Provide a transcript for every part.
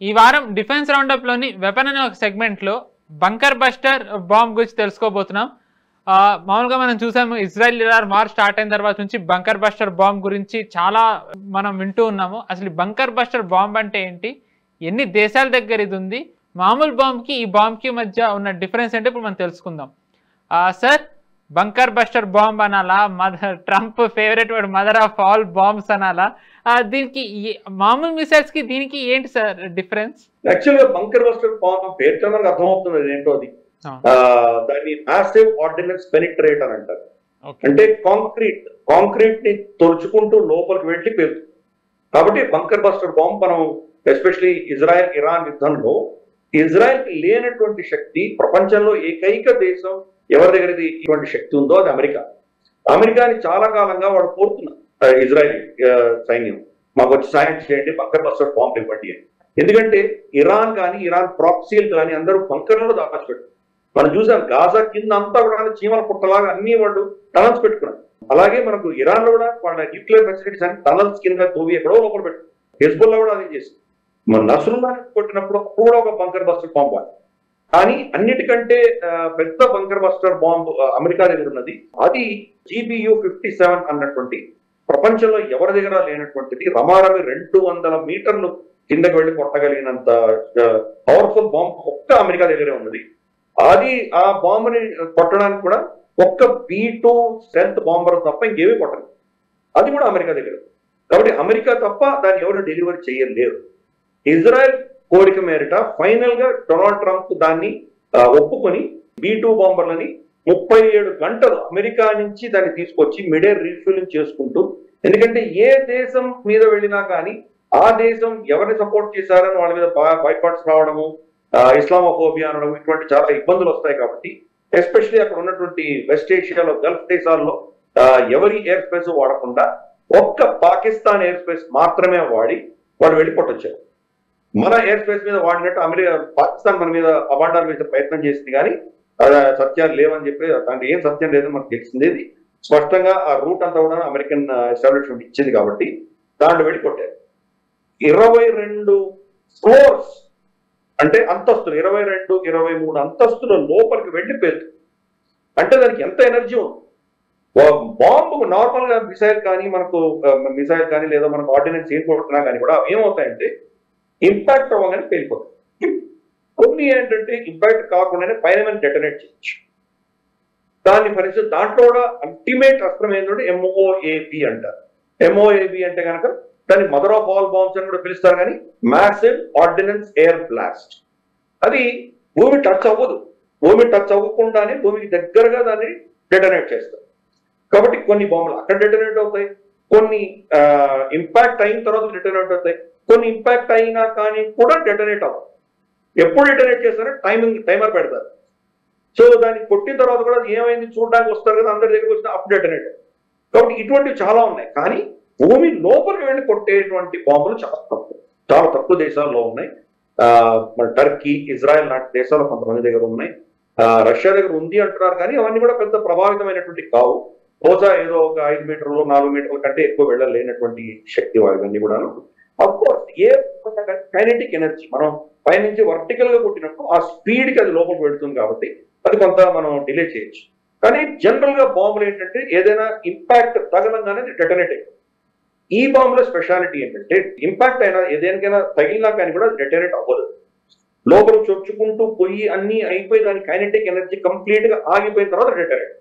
ఈ వారం defence round up లోని వెపన్ అనే ఒక సెగ్మెంట్ లో బంకర్ బస్టర్ బాంబ్ గురించి తెలుసుకోబోతున్నాం. మామూలుగా మనం చూసాము ఇజ్రాయెల్ ఇరాన్ వార్ స్టార్ట్ అయిన తర్వాత నుంచి బంకర్ బస్టర్ బాంబ్ గురించి చాలా మనం వింటూ ఉన్నాము. అసలు బంకర్ బస్టర్ బాంబ్ అంటే ఏంటి, ఎన్ని దేశాల దగ్గర ఇది ఉంది, మామూలు బాంబ్కి ఈ బాంబ్కి మధ్య ఉన్న డిఫరెన్స్ అంటే ఇప్పుడు మనం తెలుసుకుందాం. సార్, బంకర్ బస్టర్ బాంబ్ అనాలా, Trump favourite word mother of all bombs అనాలా, దీనికి మామూలు మిసైల్స్ కి దీనికి ఏంటి సార్ డిఫరెన్స్? యాక్చువల్గా బంకర్ బస్టర్ బాంబ్ పేరుతో మనకు అర్థమవుతుంది ఏంటో అది. దాన్ని మ్యాసివ్ ఆర్డినెన్స్ పెనిట్రేట్ అని అంటారు. అంటే కాంక్రీట్ ని తొలుచుకుంటూ లోపలికి వెళ్ళి పేరుతుంది. కాబట్టి బంకర్ బస్టర్ బాంబ్ మనం ఎస్పెషలీ ఇజ్రాయెల్ ఇరాన్ యుద్ధంలో ఇజ్రాయెల్ కి లేనటువంటి శక్తి ప్రపంచంలో ఏకైక దేశం ఎవరి దగ్గర ఇటువంటి శక్తి ఉందో అది అమెరికా. అమెరికాని చాలా కాలంగా వాడు కోరుతున్నారు ఇజ్రాయెల్ సైన్యం, మాకు వచ్చి సాయం చేయండి, బంకర్ బస్టర్ బాంబ్ ఇవ్వండి అని. ఎందుకంటే ఇరాన్ కానీ ఇరాన్ ప్రాక్సీలు కానీ అందరూ బంకర్లలో దాచిపెట్టారు. మనం చూసాం గాజా కింద అంతా కూడా చీమల పుట్టలాగా అన్ని వాళ్ళు టనల్స్ పెట్టుకున్నారు. అలాగే మనకు ఇరాన్ లో కూడా వాళ్ళ న్యూక్లియర్ ఫెసిలిటీస్ అన్ని టనల్స్ కింద తోవి ఎక్కడో లోపల పెట్టారు. హెజ్బుల్లా కూడా అదే చేసింది. మన నస్రుల్లా కొట్టినప్పుడు కూడా ఒక బంకర్ బస్టర్ బాంబ్ వాడి. కానీ అన్నిటికంటే పెద్ద బంకర్ బస్టర్ బాంబ్ అమెరికా దగ్గర ఉన్నది. అది GBU-57 అన్నటువంటి ప్రపంచంలో ఎవరి దగ్గర లేనటువంటిది. రమారమి 200 మీటర్లు కిందకి వెళ్ళి కొట్టగలిగినంత పవర్ఫుల్ బాంబ్ ఒక్క అమెరికా దగ్గరే ఉన్నది. అది ఆ బాంబుని కొట్టడానికి కూడా ఒక్క B-2 స్ట్రెంత్ బాంబర్ తప్ప ఇంకేమీ కొట్టదు. అది కూడా అమెరికా దగ్గర. కాబట్టి అమెరికా తప్ప దాన్ని ఎవరు డెలివరీ చేయలేరు. ఇజ్రాయెల్ కోరిక మేరట ఫైనల్ గా డొనాల్డ్ ట్రంప్ దాన్ని ఒప్పుకొని B-2 బాంబర్లని 37 గంటలు అమెరికా నుంచి దాన్ని తీసుకొచ్చి మిడేర్ రీఫ్యూలింగ్ చేసుకుంటూ, ఎందుకంటే ఏ దేశం మీద వెళ్ళినా కానీ ఆ దేశం ఎవరిని సపోర్ట్ చేశారని వాళ్ళ మీద బైకాట్స్ రావడము, ఇస్లామోఫోబియా అనడం, ఇటువంటి చాలా ఇబ్బందులు వస్తాయి. కాబట్టి ఎస్పెషలీ అక్కడ ఉన్నటువంటి వెస్ట్ ఏషియాలో గల్ఫ్ దేశాల్లో ఎవరి ఎయిర్ స్పేస్ వాడకుండా ఒక్క పాకిస్తాన్ ఎయిర్ స్పేస్ మాత్రమే వాడి వాడు వెళ్ళిపోటొచ్చారు. మన ఎయిర్ స్పేస్ మీద వాడినట్టు పాకిస్తాన్ మన మీద అబాండాల మీద ప్రయత్నం చేసింది, కానీ సత్యాలు లేవని చెప్పి దాంట్లో ఏం సత్యం లేదని మనకు తెలిసింది. స్పష్టంగా ఆ రూట్ అంతా కూడా అమెరికన్ ఎస్టాబ్లిష్మెంట్ ఇచ్చింది కాబట్టి దాంట్లో వెళ్ళి కొట్టారు. 22 ఫ్లోర్స్ అంటే అంతస్తులు, 22, 23 అంతస్తుల లోపలికి వెళ్ళి పేలుతుంది. అంటే దానికి ఎంత ఎనర్జీ ఉంది. బాంబు నార్మల్ గా మిసైల్ కానీ లేదా మనకు ఆర్డినెన్స్ ఏం కొడుతున్నా కానీ కూడా ఏమవుతాయంటే ఇంపాక్ట్ అవ్వగానే పేలిపోతాయి. కొన్ని ఏంటంటే ఇంపాక్ట్ కాకుండానే పైన డెటనేట్ చేయొచ్చు. దాంట్లో కూడా అల్టిమేట్ అస్త్రం ఏంటంటే MOAB అంటారు. MOAB అంటే కనుక దాన్ని మదర్ ఆఫ్ ఆల్ బాంబ్స్ అని కూడా పిలుస్తారు, కానీ మ్యాసివ్ ఆర్డినెన్స్ ఎయిర్ బ్లాస్ట్. అది భూమి టచ్ అవ్వదు. భూమి టచ్ అవ్వకుండానే భూమికి దగ్గరగా దాన్ని డెటనేట్ చేస్తారు. కాబట్టి కొన్ని బాంబులు అక్కడ డెటనేట్ అవుతాయి, కొన్ని ఇంపాక్ట్ అయిన తర్వాత డెటనేట్ అవుతాయి, కొన్ని ఇంపాక్ట్ అయినా కానీ కూడా డెటనేట్ అవ్వదు. ఎప్పుడు డెటనేట్ చేస్తారో టైమర్ పెడతారు. సో దాన్ని కొట్టిన తర్వాత కూడా ఏమైంది చూడడానికి వస్తారు కదా, అందరి దగ్గరికి వచ్చిన అప్పుడు డెటనేట్. కాబట్టి ఇటువంటివి చాలా ఉన్నాయి. కానీ భూమి లోపలికి వెళ్ళి కొట్టేటువంటి బాంబులు చాలా తక్కువ దేశాల్లో ఉన్నాయి. మన టర్కీ, ఇజ్రాయెల్ లాంటి దేశాలు కొంతమంది దగ్గర ఉన్నాయి. రష్యా దగ్గర ఉంది అంటున్నారు, కానీ అవన్నీ కూడా పెద్ద ప్రభావితమైనటువంటి కావు. బహుశా ఏదో ఒక 5 మీటర్లు 4 మీటర్ల కంటే ఎక్కువ వెళ్ళలేనటువంటి శక్తి వారివన్నీ కూడా. అఫ్కోర్స్ ఏ కైనెటిక్ ఎనర్జీ మనం పైనుంచి వర్టికల్ గా కొట్టినప్పుడు ఆ స్పీడ్ కి అది లోపలికి వెళ్తుంది కాబట్టి అది కొంత మనం డిలే చేయొచ్చు. కానీ జనరల్ గా బాంబులు ఏంటంటే ఏదైనా ఇంపాక్ట్ తగలంగానే డెటనేట్ అయిపోతుంది. ఈ బాంబుల స్పెషాలిటీ ఏంటంటే ఇంపాక్ట్ అయినా ఏదైనా తగిలినా కానీ కూడా డెటనేట్ అవ్వదు. లోపల చొచ్చుకుంటూ పోయి అన్ని అయిపోయి దాని కైనెటిక్ ఎనర్జీ కంప్లీట్ గా ఆగిపోయిన తర్వాత డెటనేట్.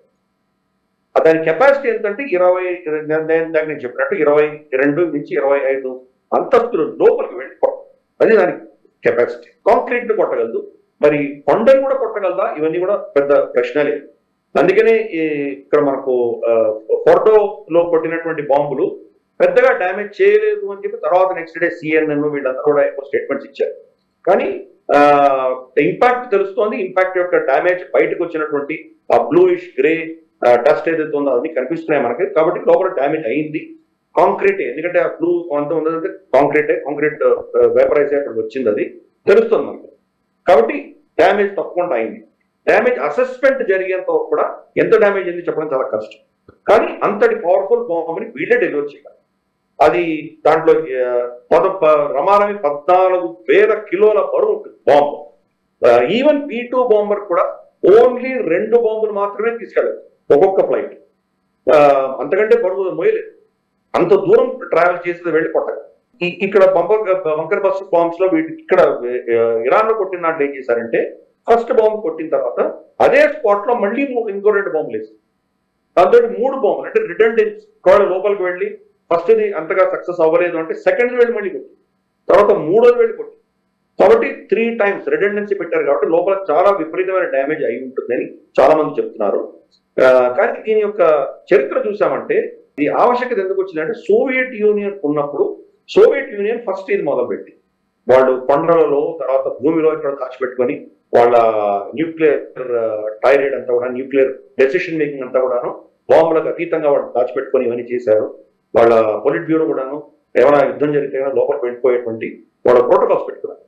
దాని కెపాసిటీ ఎంతంటే 20 నేను చెప్పినట్టు 22 నుంచి 25 అంతస్తులు లోపలికి వెళ్ళిపోవడం. అది దాని కెపాసిటీ. కాంక్రీట్ ని కొట్టగలదు, మరి కొండలు కూడా కొట్టగలదా, ఇవన్నీ కూడా పెద్ద ప్రశ్న లేదు. అందుకనే ఇక్కడ మనకు ఫోర్డోలో కొట్టినటువంటి బాంబులు పెద్దగా డ్యామేజ్ చేయలేదు అని చెప్పి తర్వాత నెక్స్ట్ డే CNN వీళ్ళంతా కూడా ఎక్కువ స్టేట్మెంట్స్ ఇచ్చారు. కానీ ఇంపాక్ట్ తెలుస్తోంది. ఇంపాక్ట్ యొక్క డ్యామేజ్ బయటకు వచ్చినటువంటి ఆ బ్లూయిష్ గ్రే డస్ట్ ఏదైతే ఉందో అవి కనిపిస్తున్నాయి మనకి. కాబట్టి లోపల డ్యామేజ్ అయింది. కాంక్రీట్, ఎందుకంటే ఆ బ్లూ అంతా ఉన్నదంటే కాంక్రీట్ వేపరైజ్ అక్కడ వచ్చింది, అది తెలుస్తుంది మనకి. కాబట్టి డ్యామేజ్ తప్పకుండా అయింది. డ్యామేజ్ అసెస్మెంట్ జరిగేంత వరకు కూడా ఎంత డ్యామేజ్ అయింది చెప్పడం చాలా కష్టం. కానీ అంతటి పవర్ఫుల్ బాంబుని వీళ్ళే డెలివర్ చేయాలి. అది దాంట్లో రమారమి 14,000 కిలోల బరువు ఉంటుంది బాంబు. ఈవెన్ B-2 బాంబర్ కూడా ఓన్లీ 2 బాంబులు మాత్రమే తీసుకెళ్ళదు ఒక్కొక్క ఫ్లైట్. అంతకంటే బరువు మోయలేదు. అంత దూరం ట్రావెల్ చేసి వెళ్ళి కొట్టదు. ఇక్కడ బంకర్ బస్టర్ బాంబ్స్ లో ఇక్కడ ఇరాన్ లో కొట్టిన దాంట్లో ఏం చేశారంటే ఫస్ట్ బాంబు కొట్టిన తర్వాత అదే స్పాట్ లో మళ్ళీ ఇంకో 2 బాంబులు వేస్తారు. దాంతో 3 బాంబులు అంటే రిడెండెన్సీ. ఒకవేళ లోపలికి వెళ్ళి ఫస్ట్ది అంతగా సక్సెస్ అవ్వలేదు అంటే సెకండ్ వెళ్ళి మళ్ళీ కొట్టి, తర్వాత 3వ వెళ్ళి కొట్టి, కాబట్టి 3 times రిడెండెన్సీ పెట్టారు. కాబట్టి లోపల చాలా విపరీతమైన డ్యామేజ్ అయి ఉంటుందని చాలా మంది చెప్తున్నారు. కానీ దీని యొక్క చరిత్ర చూసామంటే ఈ ఆవశ్యకత ఎందుకు వచ్చిందంటే సోవియట్ యూనియన్ ఉన్నప్పుడు సోవియట్ యూనియన్ ఫస్ట్ ఇది మొదలుపెట్టి వాళ్ళు కొండలలో తర్వాత భూమిలో ఇక్కడ దాచిపెట్టుకొని వాళ్ళ న్యూక్లియర్ టైరైడ్ అంతా కూడా న్యూక్లియర్ డెసిషన్ మేకింగ్ అంతా కూడాను బాంబులకు అతీతంగా వాళ్ళు దాచిపెట్టుకొని ఇవన్నీ చేశారు. వాళ్ళ పొలిట్ బ్యూరో కూడాను ఏమైనా యుద్ధం జరిగితే లోపలికి వెళ్ళిపోయేటువంటి వాళ్ళ ప్రోటోకాల్స్ పెట్టుకున్నారు.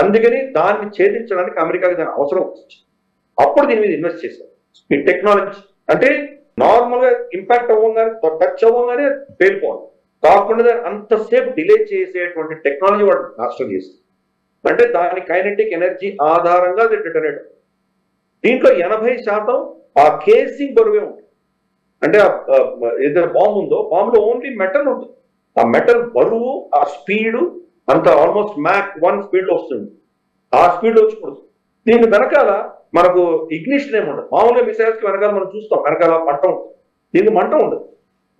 అందుకని దాన్ని ఛేదించడానికి అమెరికాకి దాని అవసరం వచ్చింది. అప్పుడు దీని మీద ఇన్వెస్ట్ చేశారు. ఈ టెక్నాలజీ అంటే నార్మల్ గా ఇంపాక్ట్ అవ్వగానే టచ్ అవ్వగానే పేలిపోవాలి కాకుండా అంతసేపు డిలే చేసేటువంటి టెక్నాలజీ వాడు నాశనం చేస్తుంది. అంటే దాని కైనెటిక్ ఎనర్జీ ఆధారంగా అది డిటోనేట్. దీంట్లో 80% ఆ కేసింగ్ బరువే ఉంటుంది. అంటే ఏదైతే బాంబు ఉందో బాంబులో ఓన్లీ మెటల్ ఉంటుంది. ఆ మెటల్ బరువు ఆ స్పీడు అంత ఆల్మోస్ట్ మ్యాక్ 1 స్పీడ్ లో వస్తుంది. ఆ స్పీడ్ లో వచ్చి దీని వెనకాల మనకు ఇగ్నిషన్ ఏమి ఉండదు. మామూలుగా మిసైల్స్ కి వెనకాల మనం చూస్తాం వెనకాల మంట ఉంటుంది. దీనికి మంట ఉండదు.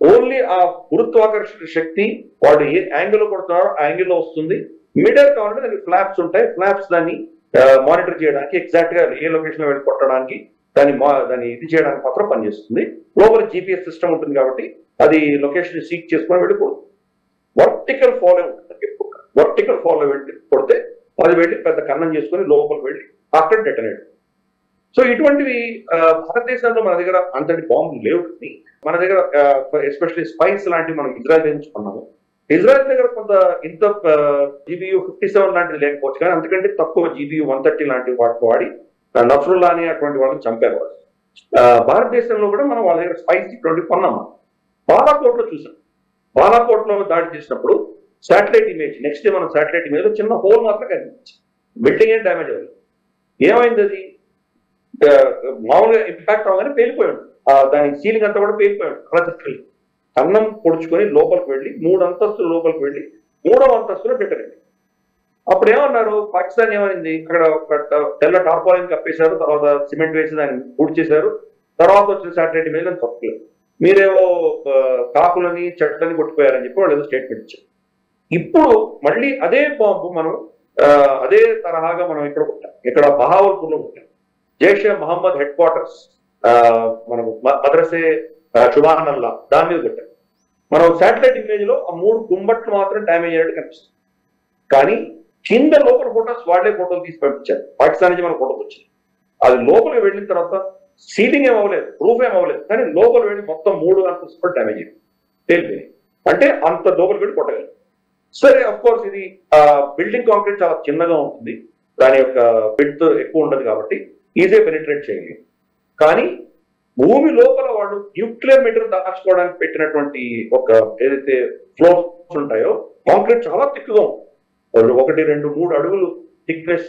ఓన్లీ ఆ గురుత్వాకర్షణ శక్తి వాడు ఏ యాంగిల్ కొడుతున్నారో ఆ యాంగిల్లో వస్తుంది. మిడర్ కావాలంటే దానికి ఫ్లాప్స్ ఉంటాయి. ఫ్లాప్స్ దాన్ని మానిటర్ చేయడానికి ఎగ్జాక్ట్ గా ఏ లొకేషన్ లో వెళ్ళి కొట్టడానికి దాన్ని ఇది చేయడానికి మాత్రం పనిచేస్తుంది. లోపల GPS సిస్టమ్ ఉంటుంది కాబట్టి అది లొకేషన్ సీక్ చేసుకొని వెళ్ళిపోతుంది. వర్టికల్ ఫాలో ఉంటుంది. వర్టికల్ ఫాలో వెళ్ళి కొడితే అది వెళ్ళి పెద్ద కన్నం చేసుకొని లోపలికి వెళ్ళి అక్కడ డెటనేట్. సో ఇటువంటివి భారతదేశంలో మన దగ్గర అంతటి బాంబులు లేవు. మన దగ్గర ఎస్పెషల్లీ స్పైస్ లాంటివి మనం ఇజ్రాయెల్ ఎంచుకున్నాము. ఇజ్రాయెల్ దగ్గర కొంత ఇంత GBU 57 లాంటిది లేకపోవచ్చు కానీ అంతకంటే తక్కువ GBU 130 లాంటి వాటిని వాడి నఫ్రుల్లాని అటువంటి వాళ్ళని చంపారు వాళ్ళు. భారతదేశంలో కూడా మనం వాళ్ళ దగ్గర స్పైస్ 20 కొన్నాం. బాలాకోట్ లో చూసాం. బాలాకోట్ లో దాడి చేసినప్పుడు శాటిలైట్ ఇమేజ్ నెక్స్ట్ డే మనం శాటిలైట్ ఇమేజ్ లో చిన్న హోల్ మాత్రం కనిపించింది. బిల్డింగ్ ఏం డ్యామేజ్ అవ్వలేదు. ఏమైంది అది మామూలుగా ఇంపాక్ట్ అవగానే పేలిపోయాడు. దాని సీలింగ్ అంతా కూడా పేలిపోయాడు. అలా తిప్పి అన్నం పొడుచుకొని లోపలికి వెళ్ళి 3 అంతస్తులు లోపలికి వెళ్ళి 3వ అంతస్తులో పెట్టండి. అప్పుడు ఏమన్నారు పాకిస్తాన్ ఏమైంది అక్కడ ఒక తెల్ల టార్పాలిన్ కప్పేశారు. తర్వాత సిమెంట్ వేసి దాన్ని పూర్తి చేశారు. తర్వాత వచ్చిన శాటిలైట్ ఇమేజ్ అని తప్పలేదు. మీరేవో కాకులని చెట్లని కొట్టిపోయారని చెప్పి వాళ్ళు ఏదో స్టేట్మెంట్ ఇచ్చారు. ఇప్పుడు మళ్ళీ అదే బాంబు మనం అదే తరహాగా మనం ఇక్కడ కొట్టాం. ఇక్కడ బహావల్పూర్ లో కొట్టాం. జైషే మహమ్మద్ హెడ్ క్వార్టర్స్ మనం మద్రసే షుబానల్లా దాని మీద కొట్టాం. మనం శాటిలైట్ ఇమేజ్ లో ఆ 3 గుంబట్లు మాత్రం డ్యామేజ్ అయ్యేట్టు కనిపిస్తుంది. కానీ కింద లోపల ఫోటోస్ వాళ్లే ఫోటోలు తీసి పంపించారు. పాకిస్తాన్ నుంచి మన ఫోటోలు వచ్చింది. అది లోపలికి వెళ్ళిన తర్వాత సీలింగ్ ఏం అవ్వలేదు, రూఫ్ ఏం అవ్వలేదు. కానీ లోపల వెళ్ళి మొత్తం 3 అంతస్తులు డ్యామేజ్ అయ్యింది, తేలిపోయింది. అంటే అంత లోపలికి వెళ్ళి కొట్టగలరు. సరే అఫ్ కోర్స్ ఇది బిల్డింగ్ కాంక్రీట్ చాలా చిన్నగా ఉంటుంది. దాని యొక్క విడ్త్ ఎక్కువ ఉండదు కాబట్టి ఈజీగా పెనిట్రేట్ చేయలేదు. కానీ భూమి లోపల వాళ్ళు న్యూక్లియర్ మెటీరియల్ దాచుకోవడానికి పెట్టినటువంటి ఒక ఏదైతే ఫ్లోర్స్ ఉంటాయో కాంక్రీట్ చాలా తిక్కుగా ఉంటుంది. 1, 2, 3 అడుగులు థిక్నెస్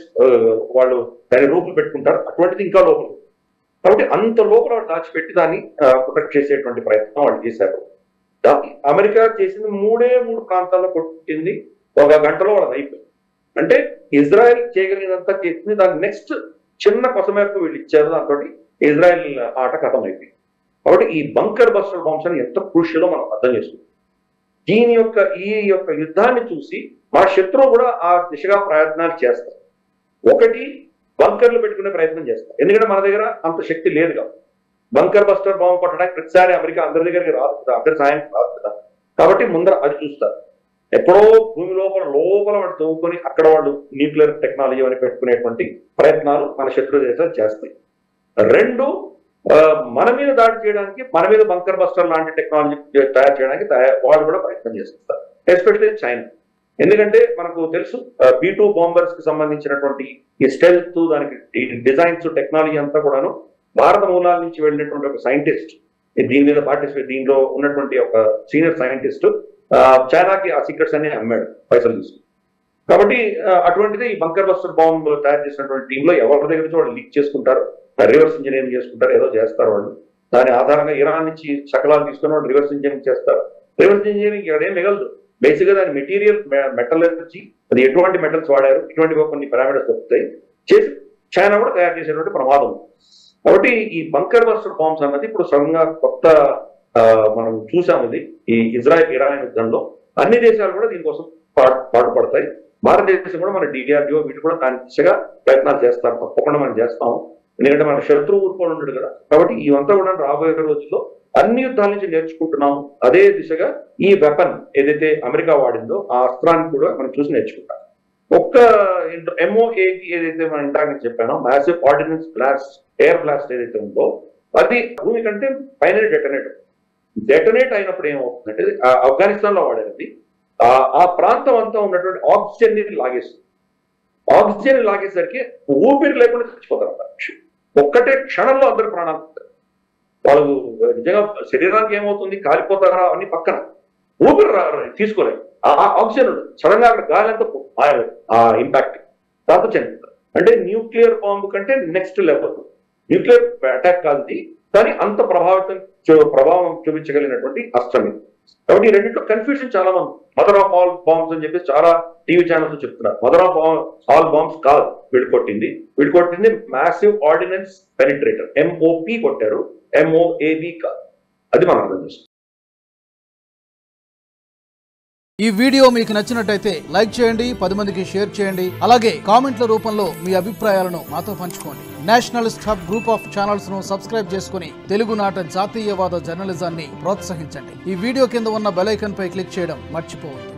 వాళ్ళు దాని రూపులు పెట్టుకుంటారు. అటువంటిది ఇంకా లోపల. కాబట్టి అంత లోపల దాచిపెట్టి దాన్ని ప్రొటెక్ట్ చేసేటువంటి ప్రయత్నం వాళ్ళు చేశారు. అమెరికా చేసింది 3 ప్రాంతాల్లో కొట్టింది. 1 గంటలో వాళ్ళది అయిపోయింది. అంటే ఇజ్రాయెల్ చేయగలిగినంత చేసింది. దాని నెక్స్ట్ చిన్న కొసమేరకు వీళ్ళు ఇచ్చారు. దాంతో ఇజ్రాయెల్ ఆట కథం అయిపోయింది. కాబట్టి ఈ బంకర్ బస్టర్ బాంబ్స్ అని ఎంత క్రూషియలో మనం అర్థం చేసుకుంటాం. దీని యొక్క ఈ యొక్క యుద్ధాన్ని చూసి మన శత్రువు కూడా ఆ దిశగా ప్రయత్నాలు చేస్తారు. ఒకటి బంకర్లు పెట్టుకునే ప్రయత్నం చేస్తారు. ఎందుకంటే మన దగ్గర అంత శక్తి లేదు కాబట్టి. బంకర్ బస్టర్ బాంబు కొట్టడానికి ప్రతిసారి అమెరికా అందరి దగ్గరికి రాదు కదా, అందరి సాయం రాదు కదా. కాబట్టి ముందర అది చూస్తారు. ఎప్పుడో భూమి లోపల వాడు తవ్వుకొని అక్కడ వాళ్ళు న్యూక్లియర్ టెక్నాలజీ అని పెట్టుకునేటువంటి ప్రయత్నాలు మన శత్రు దేశాలు చేస్తాయి. 2 మన మీద దాడి చేయడానికి, మన మీద బంకర్ బస్టర్ లాంటి టెక్నాలజీ తయారు చేయడానికి వాళ్ళు కూడా ప్రయత్నం చేస్తారు. Especially China. ఎందుకంటే మనకు తెలుసు B-2 బాంబర్స్ కి సంబంధించినటువంటి ఈ స్టెల్త్ దానికి డిజైన్స్ టెక్నాలజీ అంతా కూడాను భారత మూలాల నుంచి వెళ్ళినటువంటి ఒక సైంటిస్ట్ దీని మీద పార్టిసిపేట్ దీనిలో ఉన్నటువంటి ఒక సీనియర్ సైంటిస్ట్ చైనాకి ఆ సీక్రెట్స్ అన్ని అమ్మాడు పైసలు తీసుకుని. కాబట్టి అటువంటిది ఈ బంకర్ బస్టర్ బాంబ్ తయారు చేసినటువంటి టీంలో ఎవరి దగ్గర నుంచి వాళ్ళు లీక్ చేసుకుంటారు, రివర్స్ ఇంజనీరింగ్ చేసుకుంటారు, ఏదో చేస్తారు వాళ్ళు. దాని ఆధారంగా ఇరాన్ నుంచి శకలాలు తీసుకుని వాళ్ళు రివర్స్ ఇంజనీరింగ్ చేస్తారు. రివర్స్ ఇంజనీరింగ్ ఇక్కడేం మిగలదు. బేసిక్ గా దాని మెటీరియల్ మెటలర్జీ, అది ఎటువంటి మెటల్స్ వాడారు, ఇటువంటి కొన్ని పారామీటర్స్ దొరుకుతాయి, చేసి చైనా కూడా తయారు చేసేటువంటి ప్రమాదం. కాబట్టి ఈ బంకర్ బస్టర్ బాంబ్స్ అన్నది ఇప్పుడు సడన్ గా కొత్త మనం చూసాము. ఇది ఈ ఇజ్రాయెల్ ఇరాన్ యుద్ధంలో అన్ని దేశాలు కూడా దీనికోసం పాటుపడతాయి. భారతదేశం కూడా మన DRDO వీటి కూడా దాని దిశగా ప్రయత్నాలు చేస్తారు. తప్పకుండా మనం చేస్తాము, ఎందుకంటే మన శత్రువు ఊరుకోని ఉంటాడు కదా. కాబట్టి ఇవంతా కూడా రాబోయే రోజుల్లో అన్ని యుద్ధాల నుంచి నేర్చుకుంటున్నాము. అదే దిశగా ఈ వెపన్ ఏదైతే అమెరికా వాడిందో ఆ అస్త్రాన్ని కూడా మనం చూసి నేర్చుకుంటాం. ఒక్క MOAB ఏదైతే మనం ఇందాక చెప్పానో, massive ordnance blast, air blast ఏదైతే ఉందో అది భూమి కంటే పైన డెటనేట్ అయినప్పుడు ఏమవుతుందంటే, ఆఫ్ఘనిస్తాన్ లో వాడేది ఆ ప్రాంతం అంతా ఉన్నటువంటి ఆక్సిజన్ ని లాగేస్తుంది. ఆక్సిజన్ లాగేసరికి ఊపిరి లేకుండా చచ్చిపోతారు అన్నమాట. ఒక్కటే క్షణంలో అందరి ప్రాణాలు వాళ్ళు నిజంగా శరీరానికి ఏమవుతుంది, కాలిపోతారా అని పక్కన ఊపిరి తీసుకోలేదు. ఆ ఆక్సిజన్ సడన్ గా అక్కడ గాలి అంతా ఆ ఇంపాక్ట్ దాంతో చనిపోతారు. అంటే న్యూక్లియర్ బాంబు కంటే నెక్స్ట్ లెవెల్. న్యూక్లియర్ అటాక్ కాదు కానీ అంత ప్రభావం చూపించగలిగినటువంటి అస్త్రం ఇది. కాబట్టి ఈ రెండింటిలో కన్ఫ్యూజన్ చాలా మంది. మదర్ ఆఫ్ ఆల్ బాంబ్స్ అని చెప్పేసి చాలా టీవీ ఛానల్స్ చెప్తున్నారు. మదర్ ఆఫ్ ఆల్ బాంబ్స్ కాదు వీడు కొట్టింది మ్యాసివ్ ఆర్డినెన్స్ పెనిట్రేటర్, MOP కొట్టారు, MOAB కాదు. అది మనం అర్థం చేసుకోవాలి. ఈ వీడియో మీకు నచ్చినట్టయితే లైక్ చేయండి, 10 మందికి షేర్ చేయండి. అలాగే కామెంట్ల రూపంలో మీ అభిప్రాయాలను మాతో పంచుకోండి. Nationalist hub group of channels ను సబ్స్క్రైబ్ చేసుకుని తెలుగునాట జాతీయవాద జర్నలిజాన్ని ప్రోత్సహించండి. ఈ వీడియో కింద ఉన్న బెల్ ఐకాన్ పై క్లిక్ చేయడం మర్చిపోవద్దు.